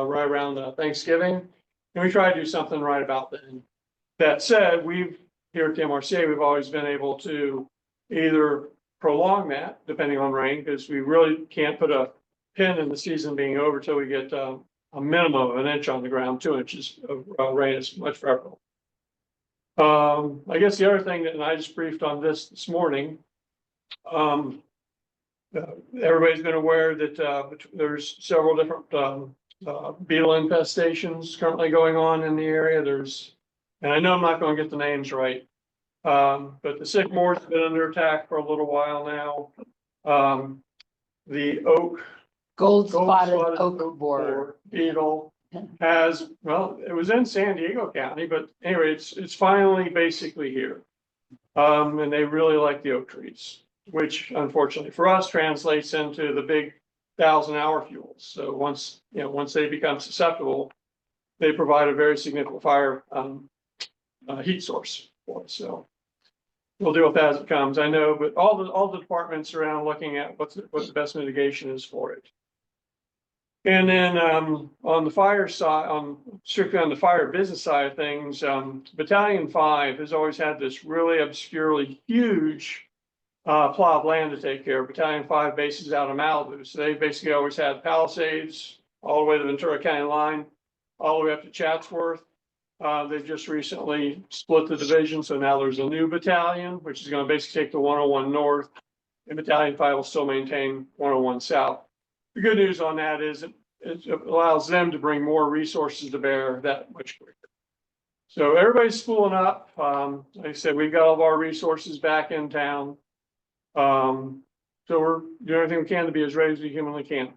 right around Thanksgiving, and we try to do something right about then. That said, we've here at the MRCA, we've always been able to either prolong that depending on rain, because we really can't put a pin in the season being over till we get a minimum of 1 inch on the ground. 2 inches of rain is much preferable. I guess the other thing that, and I just briefed on this morning, everybody's been aware that there's several different beetle infestations currently going on in the area. And I know I'm not going to get the names right, but the sycamore's been under attack for a little while now. The gold-spotted oak borer beetle has, well, it was in San Diego County, but anyway, it's finally basically here. And they really like the oak trees, which unfortunately for us translates into the big 1,000-hour fuels. So once they become susceptible, they provide a very significant fire heat source for us. So we'll deal with that as it comes. I know, but all the departments around looking at what the best mitigation is for it. And then on the fire side, strictly on the fire business side of things, Battalion 5 has always had this really obscurely huge plot of land to take care of. Battalion 5 bases out of Malibu, so they basically always had Palisades all the way to the Ventura County line, all the way up to Chatsworth. They've just recently split the division, so now there's a new battalion, which is going to basically take the 101 North, and Battalion 5 will still maintain 101 South. The good news on that is it allows them to bring more resources to bear that much quicker. So everybody's spooling up. Like I said, we've got all of our resources back in town. So we're doing everything we can to be as ready as we humanly can.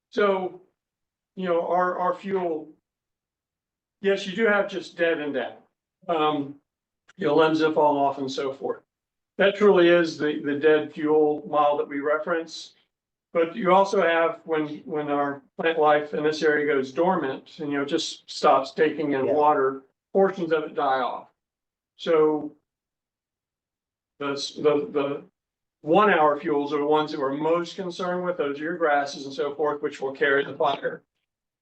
So, our fuel, yes, you do have just dead and dead. Limbs that fall off and so forth. That truly is the dead fuel model that we reference. But you also have when our plant life in this area goes dormant and just stops taking in water, portions of it die off. So the 1 hour fuels are the ones that we're most concerned with. Those are your grasses and so forth, which will carry the fire.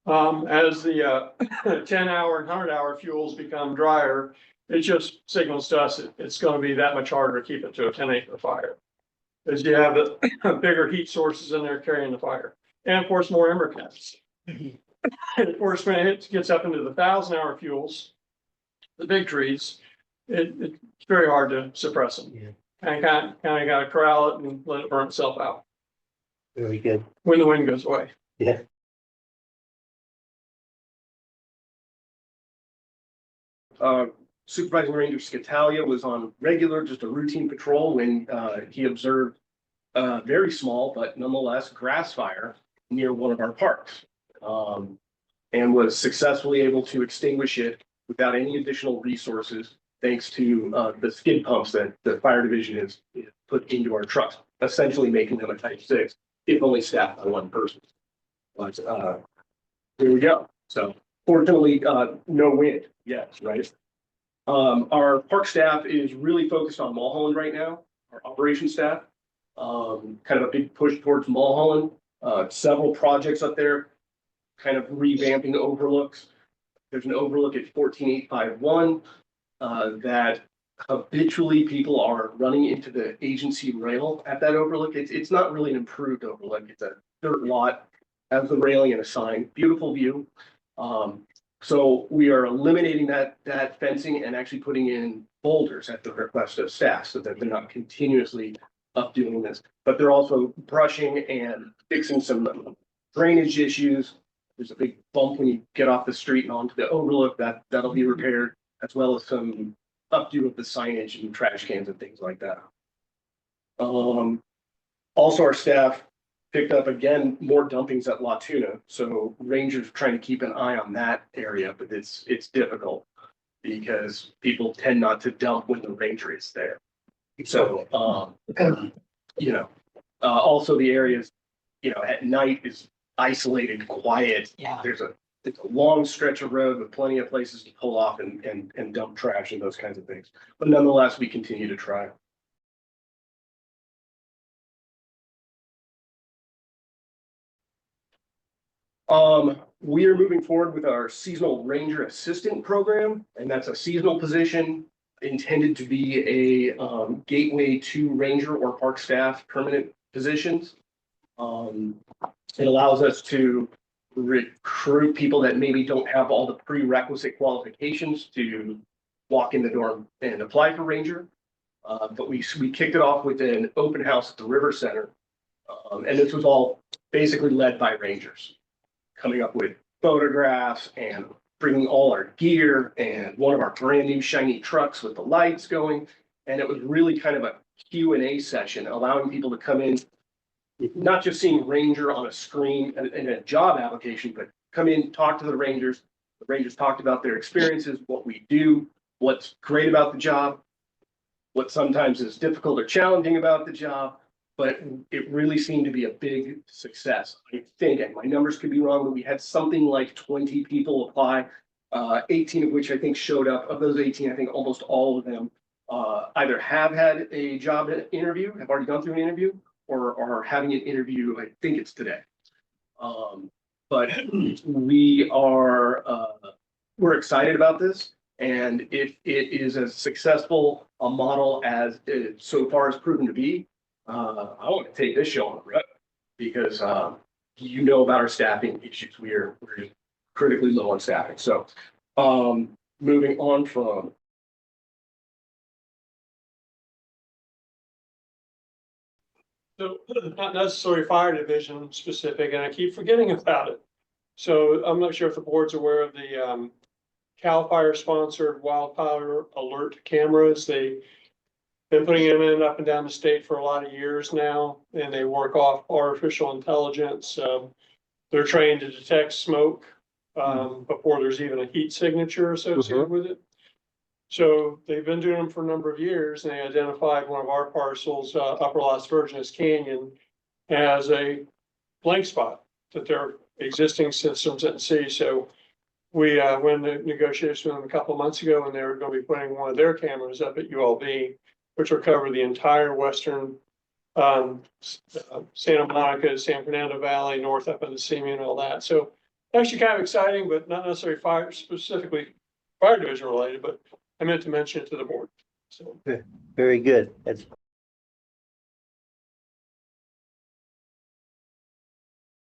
As the 10-hour and 100-hour fuels become drier, it just signals to us that it's going to be that much harder to keep it to a 10-acre fire, because you have the bigger heat sources in there carrying the fire, and of course more MRCAs. And of course, when it gets up into the 1,000-hour fuels, the big trees, it's very hard to suppress them. Yeah. Kind of got to corral it and let it burn itself out. Very good. When the wind goes away. Yeah. Supervising Ranger Scatalia was on just a routine patrol when he observed a very small but nonetheless grass fire near one of our parks, and was successfully able to extinguish it without any additional resources, thanks to the skid pumps that the fire division has put into our trucks, essentially making them a Type 6, if only staffed by one person. But here we go. So fortunately, no wind yet, right? Our park staff is really focused on Mulholland right now, our operations staff. Kind of a big push towards Mulholland. Several projects up there, kind of revamping overlooks. There's an overlook at 14851 that habitually people are running into the agency rail at that overlook. It's not really an improved overlook. It's a dirt lot, has the railing and a sign. Beautiful view. So we are eliminating that fencing and actually putting in boulders at the request of staff, so that they're not continuously up doing this. But they're also brushing and fixing some drainage issues. There's a big bump when you get off the street and onto the overlook. That'll be repaired, as well as some updo of the signage and trash cans and things like that. Also, our staff picked up again more dumpings at La Tuna, so rangers trying to keep an eye on that area, but it's difficult because people tend not to dump when the ranger is there. So also the areas at night is isolated, quiet. Yeah. It's a long stretch of road with plenty of places to pull off and dump trash and those kinds of things. But nonetheless, we continue to try. We are moving forward with our seasonal ranger assistant program, and that's a seasonal position intended to be a gateway to ranger or park staff permanent positions. It allows us to recruit people that maybe don't have all the prerequisite qualifications to walk in the door and apply for ranger. But we kicked it off with an open house at the River Center. And this was all basically led by rangers, coming up with photographs and bringing all our gear and one of our brand new shiny trucks with the lights going. And it was really kind of a Q&A session, allowing people to come in, not just seeing ranger on a screen in a job application, but come in, talk to the rangers. The rangers talked about their experiences, what we do, what's great about the job, what sometimes is difficult or challenging about the job. But it really seemed to be a big success. I think, and my numbers could be wrong, but we had something like 20 people apply, 18 of which I think showed up. Of those 18, I think almost all of them either have had a job interview, have already gone through an interview, or are having an interview. I think it's today. But we're excited about this. And if it is as successful a model as it so far has proven to be, I want to take this show on the road because you know about our staffing issues. We're critically low on staffing. So moving on from So not necessarily fire division specific, and I keep forgetting about it. So I'm not sure if the board's aware of the CAL FIRE sponsored wildfire alert cameras. They've been putting them in up and down the state for a lot of years now, and they work off artificial intelligence. They're trained to detect smoke before there's even a heat signature associated with it. So they've been doing them for a number of years, and they identified one of our parcels, Upper Las Virgenes Canyon, as a blank spot that their existing systems didn't see. So we went into negotiations with them a couple of months ago, and they were going to be putting one of their cameras up at ULB, which will cover the entire western Santa Monica, San Fernando Valley, north up into Simi and all that. So actually kind of exciting, but not necessarily fire specifically fire division related, but I meant to mention it to the board. So Very good. That's